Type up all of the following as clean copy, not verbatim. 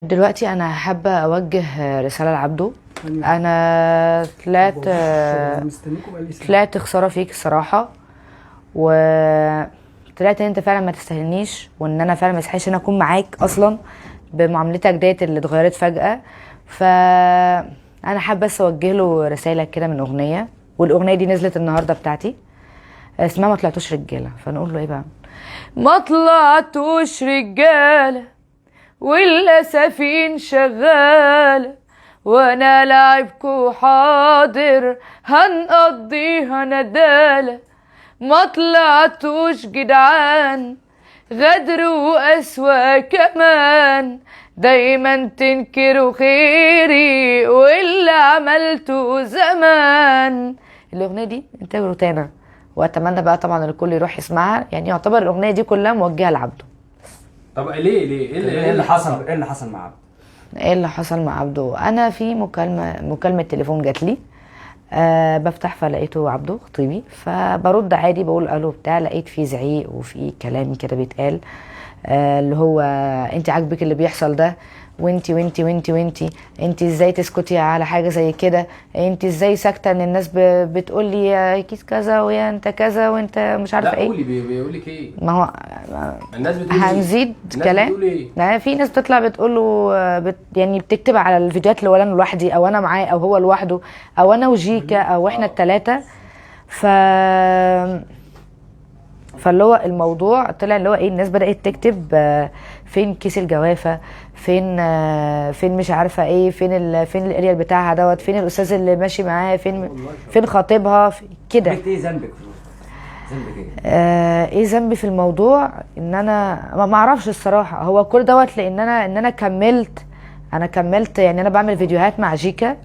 دلوقتي انا حابه اوجه رساله لعبده. انا طلعت خساره فيك الصراحه، وطلعت ان انت فعلا ما تستاهلنيش، وان انا فعلا ما يستحقش ان أنا اكون معاك اصلا بمعاملتك ديت اللي اتغيرت فجاه. انا حابه بس اوجه له رساله كده من اغنيه، والاغنيه دي نزلت النهارده بتاعتي، اسمها ما طلعتوش رجاله. فنقول له ايه بقى؟ ما طلعتوش رجاله والاسفين شغالة، وانا لعبكو حاضر هنقضيها ندالة. ما طلعتوش جدعان، غدر وقسوة كمان، دايما تنكروا خيري واللي عملته زمان. الاغنية دي انتاج روتانا، واتمنى بقى طبعا الكل يروح يسمعها. يعني يعتبر الاغنية دي كلها موجهة لعبده. طب ليه ايه اللي حصل مع عبده؟ ايه اللي حصل مع عبده؟ انا في مكالمه تليفون جات لي، بفتح فلقيته عبده خطيبي، فبرد عادي بقول الو بتاع، لقيت فيه زعيق وفي كلام كده بيتقال، اللي هو انت عاجبك اللي بيحصل ده، وانتي وانتي وانتي وانتي انتي ازاي تسكتي على حاجه زي كده؟ انتي ازاي ساكته ان الناس بتقول لي يا كيس كذا ويا انت كذا وانت مش عارفه ايه؟ لا قولي، بيقول لك ايه؟ ما هو الناس بتقول هنزيد الناس كلام. بتقول ايه؟ لا، في ناس بتطلع بتقول له يعني بتكتب على الفيديوهات اللي ولا انا لوحدي او انا معاه او هو لوحده او انا وجيكا او احنا الثلاثه. ف فاللي هو الموضوع طلع اللي هو ايه، الناس بدأت تكتب فين كيس الجوافة، فين مش عارفة ايه، فين الاريال بتاعها دوت، فين الاستاذ اللي ماشي معاه، فين خطيبها كده. ايه ذنبك؟ ذنبك ايه؟ ايه ذنبي في الموضوع؟ ان انا ما اعرفش الصراحة. هو كل دوت لان انا كملت يعني انا بعمل فيديوهات مع جيكا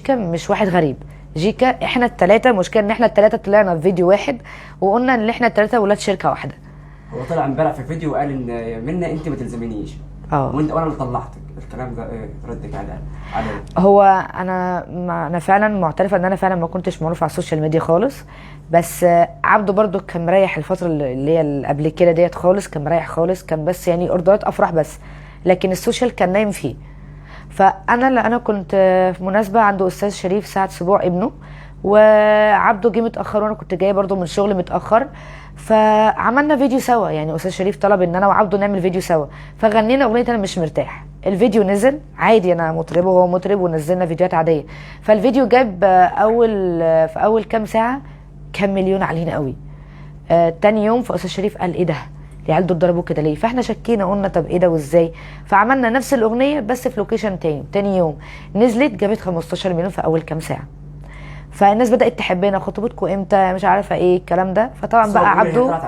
مش واحد غريب. جيكا احنا التلاتة، مشكلة ان احنا التلاتة طلعنا في فيديو واحد وقلنا ان احنا التلاتة ولاد شركة واحدة. هو طلع امبارح في فيديو وقال ان منا انت ما تلزمنيش، وانا اللي طلعتك. الكلام ده ايه ردك على هو انا فعلا معترفه ان انا فعلا ما كنتش معروف على السوشيال ميديا خالص، بس عبده برضو كان مريح الفتره اللي هي اللي قبل كده ديت خالص، كان مريح خالص، كان بس يعني اوردرات افراح بس، لكن السوشيال كان نايم فيه. انا كنت في مناسبه عنده استاذ شريف ساعه سبوع ابنه، وعبده جه متاخر وانا كنت جايه برضو من شغل متاخر، فعملنا فيديو سوا. يعني استاذ شريف طلب ان انا وعبده نعمل فيديو سوا، فغنينا اغنيه انا مش مرتاح. الفيديو نزل عادي، انا مطرب وهو مطرب، ونزلنا فيديوهات عاديه. فالفيديو جاب في اول كام ساعه كام مليون علينا قوي. تاني يوم فاستاذ شريف قال ايه ده، العيال دول ضربوا كده ليه؟ فاحنا شكينا قلنا طب ايه ده وازاي؟ فعملنا نفس الاغنيه بس في لوكيشن تاني يوم نزلت جابت 15 مليون في اول كام ساعه. فالناس بدات تحبنا، خطوبتكم امتى، مش عارفه ايه الكلام ده. فطبعا بقى عبده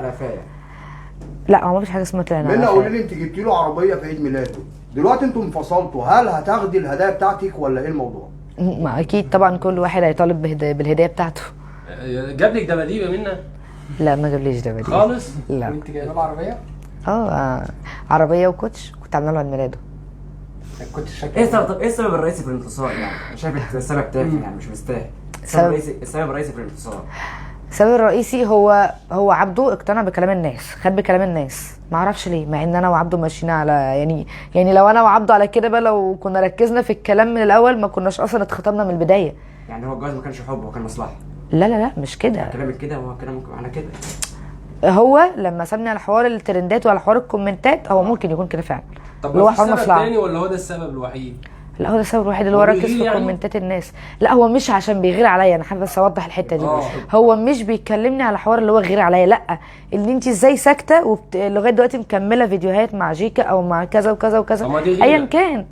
لا، هو ما فيش حاجه اسمها طلعنا. منى قولي لي، انت جبتي له عربيه في عيد ميلاده، دلوقتي انتوا انفصلتوا، هل هتاخدي الهدايا بتاعتك ولا ايه الموضوع؟ ما اكيد طبعا كل واحد هيطالب بالهديه بتاعته. جاب لك دباديب يا منى؟ لا ما جابليش دباديب خالص. لا. وانت جايبه له عربيه؟ عربيه وكوتش، كنت عامله له عيد ميلاده. الكوتش شكله ايه السبب الرئيسي في الانتصار؟ يعني شايف السبب تافه، يعني مش مستاهل. السبب الرئيسي في الانتصار، السبب الرئيسي هو عبده اقتنع بكلام الناس، خد بكلام الناس، ما اعرفش ليه، مع ان انا وعبده ماشيين على يعني لو انا وعبده على كده بقى، لو كنا ركزنا في الكلام من الاول ما كناش اصلا اتخطبنا من البدايه. يعني هو الجواز ما كانش حب، هو كان مصلحه. لا لا لا مش كده. كلامك كده وهو كلامك على كده. هو لما سابني على حوار الترندات وعلى حوار الكومنتات، هو ممكن يكون كده فعلا. طب هو حوار سبب تاني ولا هو ده السبب الوحيد؟ لا، هو ده السبب الوحيد اللي هو ركز في كومنتات الناس. لا، هو مش عشان بيغير عليا، انا حابه بس اوضح الحته دي. هو مش بيكلمني على حوار اللي هو غير عليا، لا، اللي انت ازاي ساكته لغايه دلوقتي مكمله فيديوهات مع جيكا او مع كذا وكذا وكذا ايا كان،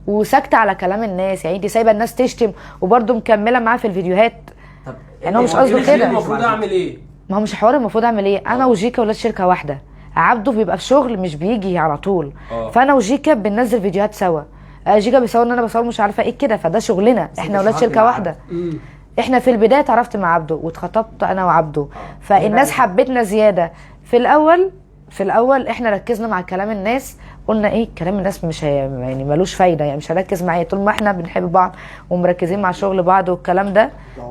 وساكته على كلام الناس. يعني انت سايبه الناس تشتم وبرده مكمله معاه في الفيديوهات. طب يعني هو مش قصده كده. المفروض اعمل ايه؟ ما هو مش حوار المفروض اعمل ايه، انا وجيكا ولاد شركه واحده. عبده بيبقى في شغل مش بيجي على طول. فانا وجيكا بننزل فيديوهات سوا، جيكا بيصور ان انا بصور مش عارفه ايه كده، فده شغلنا، احنا ولاد شركه واحده. احنا في البدايه اتعرفت مع عبده واتخطبت انا وعبده، فالناس حبتنا زياده. في الاول احنا ركزنا مع كلام الناس، قلنا ايه كلام الناس مش يعني ملوش فايده، يعني مش هركز معاه طول ما احنا بنحب بعض ومركزين مع شغل بعض والكلام ده.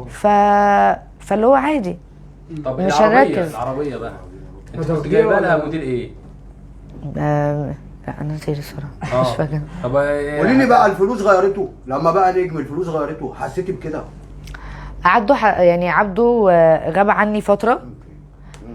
فاللي هو عادي. طب مش هنركز. العربيه بقى انت كنت جايبه لها موديل ايه؟ لا انا نسيت الصراحه، مش فاكر. طب قولي لي بقى، الفلوس غيرته لما بقى نجم، الفلوس غيرته، حسيتي بكده؟ يعني عبده غاب عني فتره.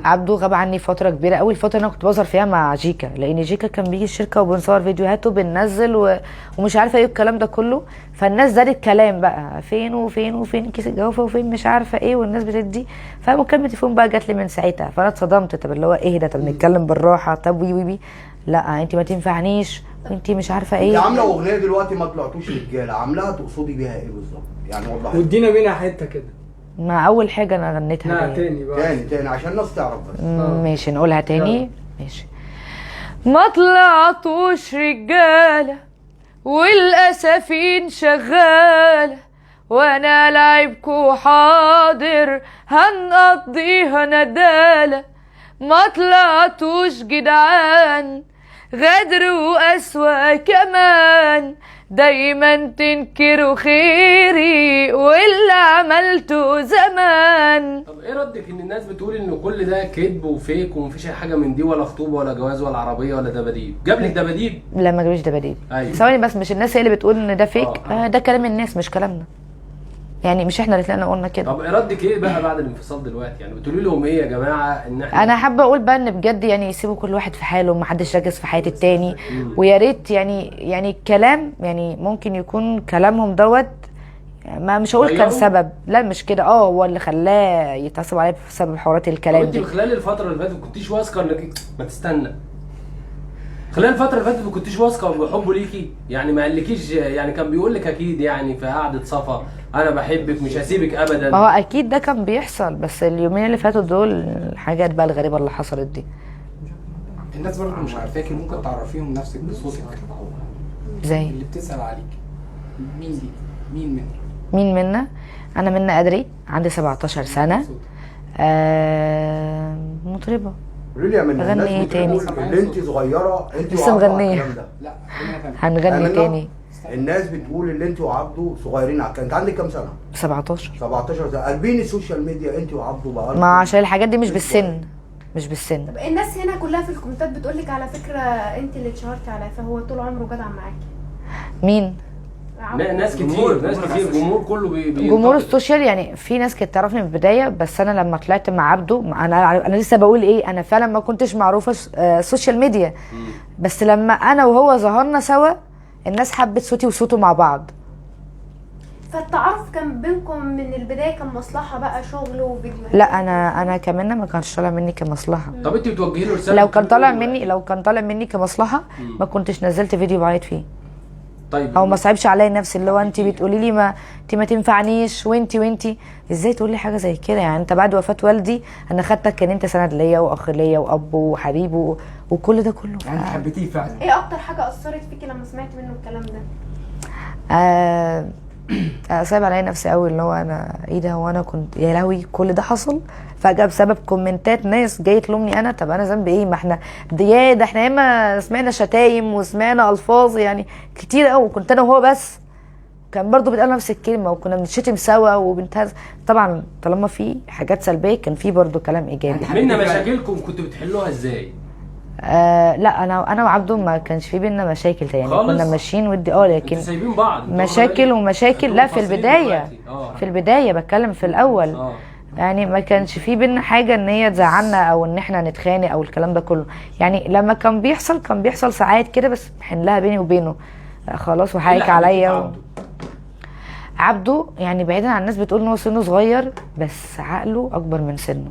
عبده غاب عني فتره كبيره قوي. الفتره اللي انا كنت بظهر فيها مع جيكا، لان جيكا كان بيجي الشركه وبنصور فيديوهات وبننزل ومش عارفه ايه الكلام ده كله. فالناس زادت كلام بقى، فين وفين وفين كيس الجوافه وفين مش عارفه ايه، والناس بتدي. فمكالمه التليفون بقى جات لي من ساعتها، فانا اتصدمت. طب اللي هو ايه ده؟ طب نتكلم بالراحه، طب وي وي وي، لا انت ما تنفعنيش وانت مش عارفه ايه. انت عامله اغنيه دلوقتي ما طلعتوش رجاله، عاملاها تقصدي بيها ايه بالظبط؟ يعني وضحي. وادينا منها حته كده. ما اول حاجه انا غنيتها لا تاني بقى. تاني عشان الناس تعرف بس. ماشي نقولها تاني. ماشي. ما طلعتوش رجاله والاسفين شغاله، وانا لعبكو حاضر هنقضيها نداله. ما طلعتوش جدعان، غدر واسوأ كمان، دايما تنكروا خيري واللي عملته زمان. طب ايه ردك ان الناس بتقول ان كل ده كذب وفيك ومفيش اي حاجه من دي، ولا خطوبه ولا جواز ولا عربيه ولا دباديب؟ جاب لك دباديب؟ لا ما جابليش دباديب. أيوة. ثواني بس، مش الناس هي اللي بتقول ان ده فيك؟ ده كلام الناس مش كلامنا، يعني مش احنا اللي طلعنا قلنا كده. طب ردك ايه بقى بعد الانفصال دلوقتي؟ يعني بتقولي لهم ايه يا جماعه ان احنا؟ انا حابه اقول بقى ان بجد يعني يسيبوا كل واحد في حاله ومحدش يركز في حياه التاني. ويا ريت يعني الكلام، يعني ممكن يكون كلامهم دوت، ما مش هقول كان سبب، لا مش كده. هو اللي خلاه يتعصب عليه بسبب حوارات الكلام دي. انت خلال الفتره اللي فاتت ما كنتيش واثقه انك ما تستنى؟ خلال الفتره اللي فاتت ما كنتش واثقه بحبه ليكي؟ يعني ما قالكيش؟ يعني كان بيقول لك اكيد يعني في قعده صفا انا بحبك مش هسيبك ابدا. ما هو اكيد ده كان بيحصل، بس اليومين اللي فاتوا دول الحاجات بقى الغريبه اللي حصلت دي. الناس برضه مش عارفاكي، ممكن تعرفيهم نفسك بصوتك. زي اللي بتسأل عليك مين دي؟ مين منا؟ انا منا قدري، عندي 17 سنه، مطربه. قولي لي يا منى، اغني ايه تاني؟ اللي انت صغيره انت لسه مغنيه. لا هنغني تاني. الناس بتقول اللي انت وعبده صغيرين على انت عندك كام سنه؟ 17 سنه. قلبين السوشيال ميديا انت وعبده بقى. ما عشان الحاجات دي مش بالسن، مش بالسن. طب الناس هنا كلها في الكومنتات بتقول لك على فكره انت اللي اتشهرتي عليها، فهو طول عمره جدع معاكي. مين؟ ناس كتير، جمهور كله جمهور السوشيال. يعني في ناس كانت تعرفني من البدايه، بس انا لما طلعت مع عبده انا لسه بقول ايه، انا فعلا ما كنتش معروفه سوشيال ميديا، بس لما انا وهو ظهرنا سوا الناس حبت صوتي وصوته مع بعض. فالتعارف كان بينكم من البدايه كان مصلحه بقى، شغل وفيديوهات؟ لا انا كمان ما كانش طالع مني كمصلحه. طب انت بتوجهي له رساله؟ لو كان طالع مني كمصلحه ما كنتش نزلت فيديو بعيط فيه. طيب او ما صعبش عليا نفسي، اللي هو انت بتقولي لي ما تنفعنيش، وانت ازاي تقولي حاجه زي كده؟ يعني انت بعد وفاه والدي انا خدتك كان انت سند ليا واخ ليا واب وحبيب وكل ده كله. يعني حبيتيه فعلا. ايه اكتر حاجه اثرت فيكي لما سمعت منه الكلام ده؟ صعب عليا نفسي قوي، اللي هو انا ايه ده، هو انا كنت يا لهوي كل ده حصل فجاه بسبب كومنتات ناس جايه تلومني انا. طب انا ذنبي ايه؟ ما احنا ده احنا ياما سمعنا شتايم وسمعنا الفاظ يعني كتير قوي، كنت انا وهو بس كان برضو بيتقال نفس الكلمه وكنا بنتشتم سوا وبنتهز. طبعا طالما في حاجات سلبيه كان في برضو كلام ايجابي. منا مشاكلكم كنتوا بتحلوها ازاي؟ لا انا وعبده ما كانش في بينا مشاكل يعني خالص؟ كنا ماشيين ودي لكن سايبين بعض مشاكل لا في البدايه. في البدايه بتكلم في الاول. يعني ما كانش في بينا حاجه ان هي تزعلنا او ان احنا نتخانق او الكلام ده كله. يعني لما كان بيحصل ساعات كده بس بحلها بيني وبينه خلاص وحقك عليا. عبده يعني بعيدا عن الناس بتقول ان هو سنه صغير بس عقله اكبر من سنه،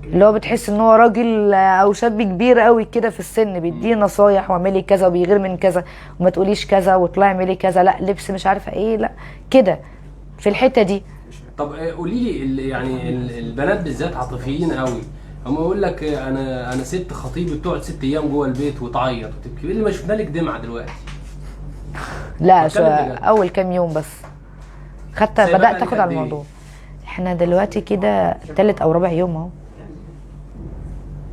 اللي هو بتحس ان هو راجل او شاب كبير قوي كده في السن، بيديه نصايح واعملي كذا وبيغير من كذا وما تقوليش كذا واطلعي اعملي كذا، لا لبس مش عارفه ايه، لا كده في الحته دي. طب قولي لي يعني البنات بالذات عاطفيين قوي، هم يقول لك انا ست خطيبي بتقعد 6 ايام جوه البيت وتعيط وتبكي، ايه اللي ما شفنا لك دمعه دلوقتي؟ لا اول كام يوم بس بدات تاخد على الموضوع. احنا دلوقتي كده 3 أو 4 يوم اهو.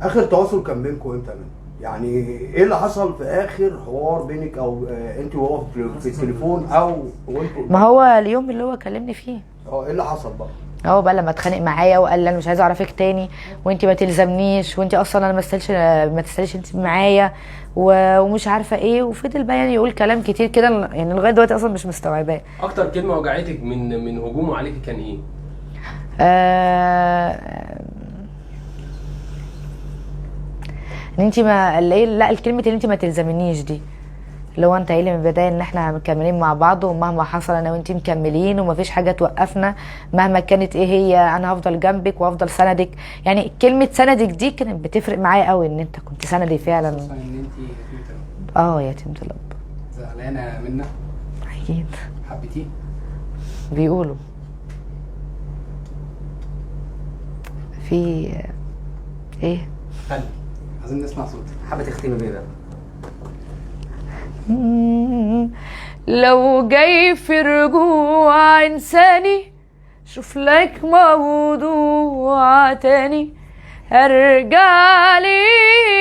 اخر تواصل كان بينكم امتى؟ يعني ايه اللي حصل في اخر حوار بينك او انت وهو في التليفون او وانتوا؟ ما هو اليوم اللي هو كلمني فيه. ايه اللي حصل بقى؟ هو بقى لما اتخانق معايا وقال لي انا مش عايز اعرفك تاني، وانت ما تلزمنيش، وانت اصلا انا ما تستاهلش انت معايا، ومش عارفه ايه، وفضل بقى يعني يقول كلام كتير كده، يعني لغايه دلوقتي اصلا مش مستوعباه. اكتر كلمه وجعتك من هجومه عليكي كان ايه؟ ان انت ما لا الكلمه اللي انت ما تلزمنيش دي، اللي هو انت قايل من البدايه ان احنا مكملين مع بعض، ومهما حصل انا وانت مكملين، ومفيش حاجه توقفنا مهما كانت ايه هي، انا هفضل جنبك وهفضل سندك. يعني كلمه سندك دي كانت بتفرق معايا قوي، ان انت كنت سندي فعلا. خصوصا ان انت يتيمة الاب. يتيمة الاب. زعلانه منه؟ اكيد. حبيتيه؟ بيقولوا في ايه؟ خلي عايزين نسمع صوتك. حابه تختمي بيه بقى؟ لو جاي في رجوع انساني، شوف لك موضوع تاني، ارجع لي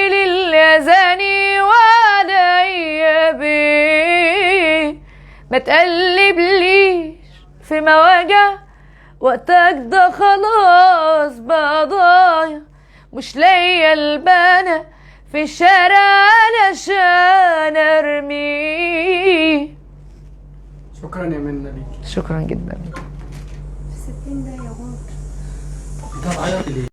لليزاني وعليا بيه، ما تقلبليش في مواجع، وقتك ده خلاص بقى ضايع، مش ليا البنا في الشارع علشان ارميه. شكرا يا منى ليكي. شكرا جدا. في 60 دقيقة يا غنى. انت هتعيطي ليه؟